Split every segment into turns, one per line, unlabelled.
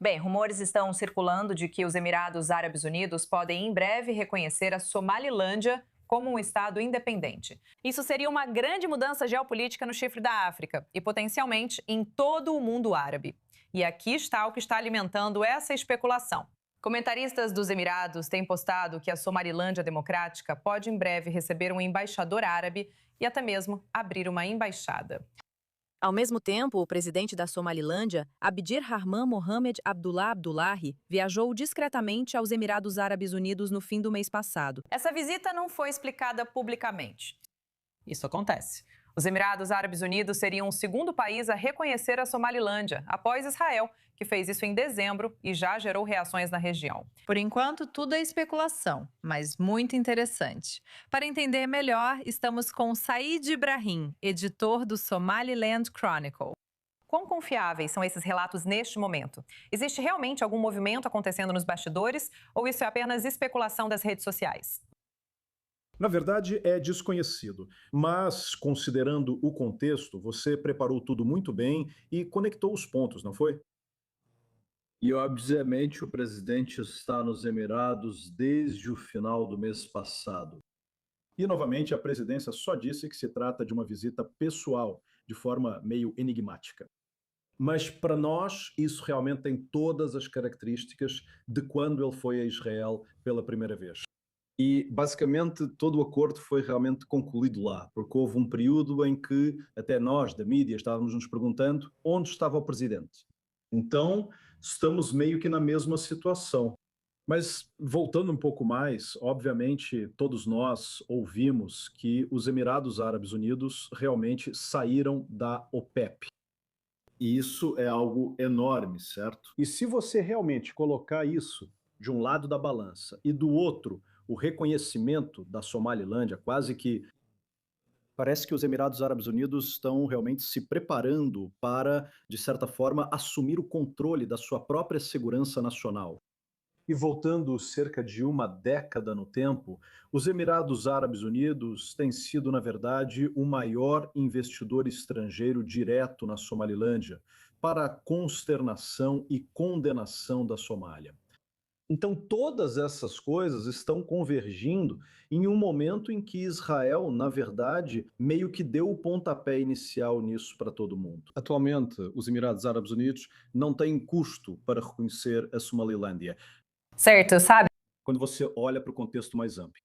Bem, rumores estão circulando de que os Emirados Árabes Unidos podem em breve reconhecer a Somalilândia como um estado independente. Isso seria uma grande mudança geopolítica no chifre da África e potencialmente em todo o mundo árabe. E aqui está o que está alimentando essa especulação. Comentaristas dos Emirados têm postado que a Somalilândia Democrática pode em breve receber um embaixador árabe e até mesmo abrir uma embaixada.
Ao mesmo tempo, o presidente da Somalilândia, Abdir Rahman Mohamed Abdullah Abdullahi, viajou discretamente aos Emirados Árabes Unidos no fim do mês passado.
Essa visita não foi explicada publicamente. Isso acontece. Os Emirados Árabes Unidos seriam o segundo país a reconhecer a Somalilândia, após Israel, que fez isso em dezembro e já gerou reações na região.
Por enquanto, tudo é especulação, mas muito interessante. Para entender melhor, estamos com Said Ibrahim, editor do Somaliland Chronicle.
Quão confiáveis são esses relatos neste momento? Existe realmente algum movimento acontecendo nos bastidores ou isso é apenas especulação das redes sociais?
Na verdade, é desconhecido, mas considerando o contexto, você preparou tudo muito bem e conectou os pontos, não foi?
E, obviamente, o presidente está nos Emirados desde o final do mês passado.
E, novamente, a presidência só disse que se trata de uma visita pessoal, de forma meio enigmática. Mas, para nós, isso realmente tem todas as características de quando ele foi a Israel pela primeira vez. E, basicamente, todo o acordo foi realmente concluído lá, porque houve um período em que até nós, da mídia, estávamos nos perguntando onde estava o presidente. Então, estamos meio que na mesma situação. Mas, voltando um pouco mais, obviamente, todos nós ouvimos que os Emirados Árabes Unidos realmente saíram da OPEP. E isso é algo enorme, certo? E se você realmente colocar isso de um lado da balança e do outro, o reconhecimento da Somalilândia, quase que parece que os Emirados Árabes Unidos estão realmente se preparando para, de certa forma, assumir o controle da sua própria segurança nacional. E voltando cerca de uma década no tempo, os Emirados Árabes Unidos têm sido, na verdade, o maior investidor estrangeiro direto na Somalilândia, para a consternação e condenação da Somália. Então, todas essas coisas estão convergindo em um momento em que Israel, na verdade, meio que deu o pontapé inicial nisso para todo mundo. Atualmente, os Emirados Árabes Unidos não têm custo para reconhecer a Somalilândia,
Certo, sabe?
quando você olha para o contexto mais amplo.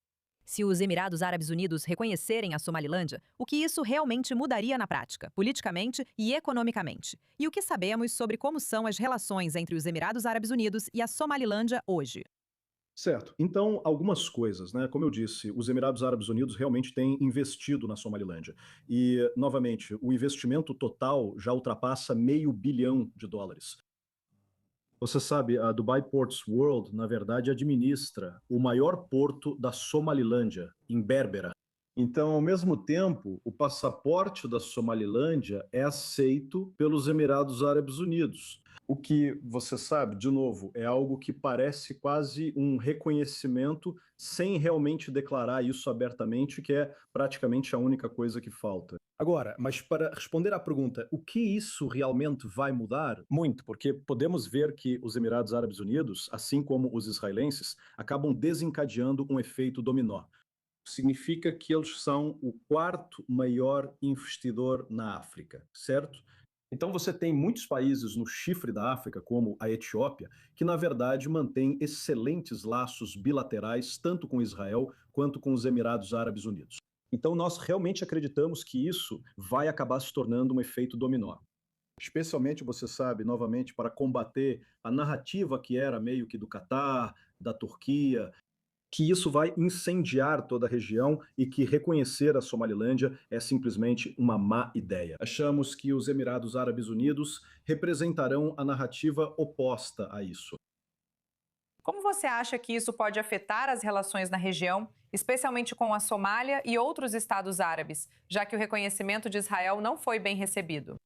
Se os Emirados Árabes Unidos reconhecerem a Somalilândia, o que isso realmente mudaria na prática, politicamente e economicamente? E o que sabemos sobre como são as relações entre os Emirados Árabes Unidos e a Somalilândia hoje?
Certo. Então, algumas coisas, né? Como eu disse, os Emirados Árabes Unidos realmente têm investido na Somalilândia. E, novamente, o investimento total já ultrapassa US$ 500 milhões. Você sabe, a Dubai Ports World, na verdade, administra o maior porto da Somalilândia, em Berbera. Então, ao mesmo tempo, o passaporte da Somalilândia é aceito pelos Emirados Árabes Unidos. O que, você sabe, de novo, é algo que parece quase um reconhecimento sem realmente declarar isso abertamente, que é praticamente a única coisa que falta. Agora, mas para responder à pergunta, o que isso realmente vai mudar? Muito, porque podemos ver que os Emirados Árabes Unidos, assim como os israelenses, acabam desencadeando um efeito dominó. Significa que eles são o quarto maior investidor na África, certo? Então você tem muitos países no chifre da África, como a Etiópia, que na verdade mantém excelentes laços bilaterais tanto com Israel quanto com os Emirados Árabes Unidos. Então nós realmente acreditamos que isso vai acabar se tornando um efeito dominó. Especialmente, você sabe, novamente, para combater a narrativa que era meio que do Catar, da Turquia, que isso vai incendiar toda a região e que reconhecer a Somalilândia é simplesmente uma má ideia. Achamos que os Emirados Árabes Unidos representarão a narrativa oposta a isso.
Como você acha que isso pode afetar as relações na região, especialmente com a Somália e outros estados árabes, já que o reconhecimento de Israel não foi bem recebido?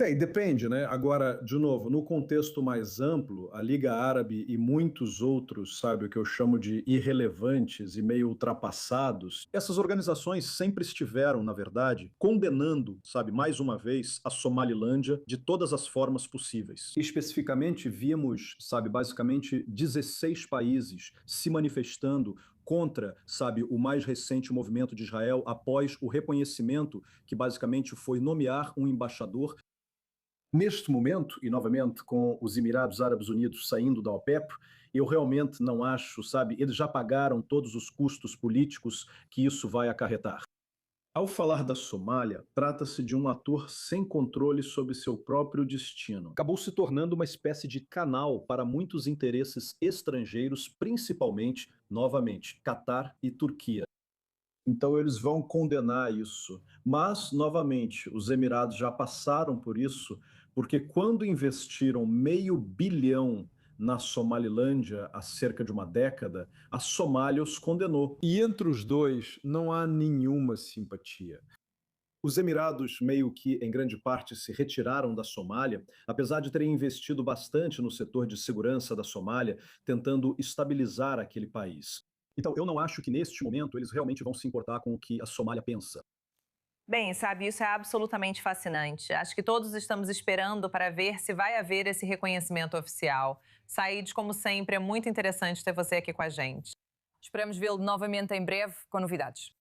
Depende, né? Agora, de novo, no contexto mais amplo, a Liga Árabe e muitos outros, sabe, o que eu chamo de irrelevantes e meio ultrapassados, essas organizações sempre estiveram, na verdade, condenando, sabe, mais uma vez, a Somalilândia de todas as formas possíveis. Especificamente, vimos, sabe, basicamente 16 países se manifestando contra, sabe, o mais recente movimento de Israel após o reconhecimento que basicamente foi nomear um embaixador. Neste momento, e novamente com os Emirados Árabes Unidos saindo da OPEP, eu realmente não acho, sabe, eles já pagaram todos os custos políticos que isso vai acarretar. Ao falar da Somália, trata-se de um ator sem controle sobre seu próprio destino. Acabou se tornando uma espécie de canal para muitos interesses estrangeiros, principalmente, novamente, Catar e Turquia. Então eles vão condenar isso. Mas, novamente, os Emirados já passaram por isso, porque quando investiram $500 milhão na Somalilândia há cerca de uma década, a Somália os condenou. E entre os dois não há nenhuma simpatia. Os Emirados meio que, em grande parte, se retiraram da Somália, apesar de terem investido bastante no setor de segurança da Somália, tentando estabilizar aquele país. Então, eu não acho que neste momento eles realmente vão se importar com o que a Somália pensa.
Bem, sabe, isso é absolutamente fascinante. Acho que todos estamos esperando para ver se vai haver esse reconhecimento oficial. Said, como sempre, é muito interessante ter você aqui com a gente. Esperamos vê-lo novamente em breve com novidades.